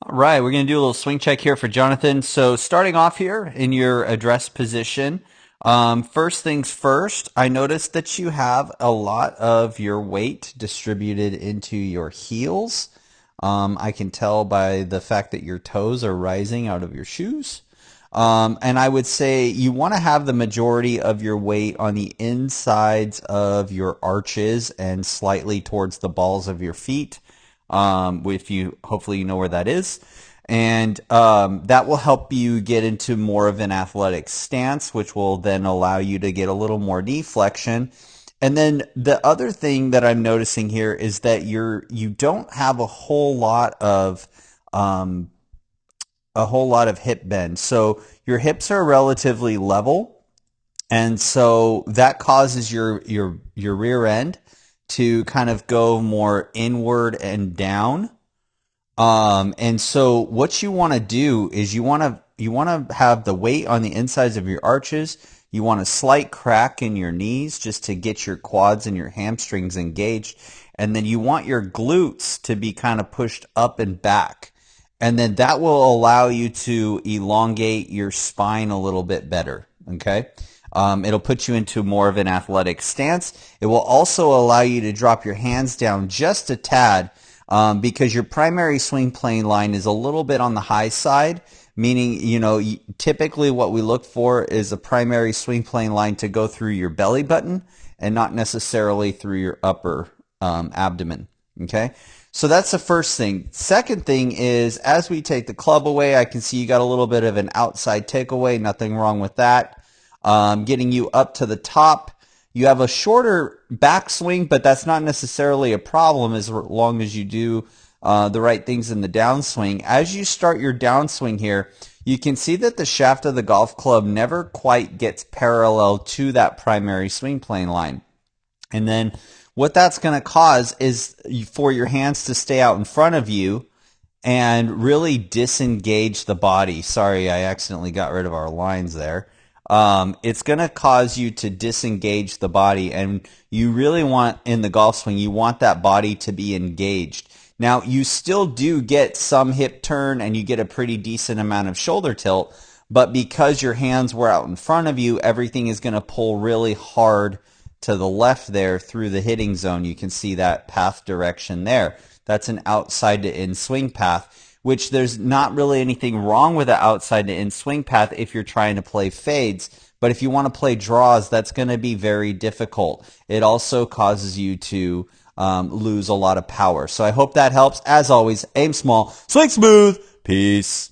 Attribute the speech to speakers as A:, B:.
A: All right, we're going to do a little swing check here for Jonathan. So, starting off here in your address position, first things first, I noticed that you have a lot of your weight distributed into your heels. I can tell by the fact that your toes are rising out of your shoes. And I would say you want to have the majority of your weight on the insides of your arches and slightly towards the balls of your feet. If you hopefully you know where that is, and that will help you get into more of an athletic stance, which will then allow you to get a little more knee flexion. And then the other thing that I'm noticing here is that you don't have um, a whole lot of hip bend. So your hips are relatively level, and so that causes your rear end to kind of go more inward and down. And so what you want to do is you want to have the weight on the insides of your arches. You want a slight crack in your knees just to get your quads and your hamstrings engaged. And then you want your glutes to be kind of pushed up and back. And then that will allow you to elongate your spine a little bit better. Okay. It'll put you into more of an athletic stance. It will also allow you to drop your hands down just a tad, because your primary swing plane line is a little bit on the high side, meaning, typically what we look for is a primary swing plane line to go through your belly button and not necessarily through your upper abdomen. Okay? So that's the first thing. Second thing is, as we take the club away, I can see you got a little bit of an outside takeaway. Nothing wrong with that. Getting you up to the top. You have a shorter backswing, but that's not necessarily a problem as long as you do the right things in the downswing. As you start your downswing here, you can see that the shaft of the golf club never quite gets parallel to that primary swing plane line. And then what that's going to cause is for your hands to stay out in front of you and really disengage the body. Sorry, I accidentally got rid of our lines there. It's going to cause you to disengage the body, and you really want, in the golf swing, you want that body to be engaged. Now, you still do get some hip turn and you get a pretty decent amount of shoulder tilt, but because your hands were out in front of you, everything is going to pull really hard to the left there through the hitting zone. You can see that path direction there. That's an outside to in swing path, which there's not really anything wrong with the outside to in swing path if you're trying to play fades. But if you want to play draws, that's going to be very difficult. It also causes you to lose a lot of power. So I hope that helps. As always, aim small, swing smooth. Peace.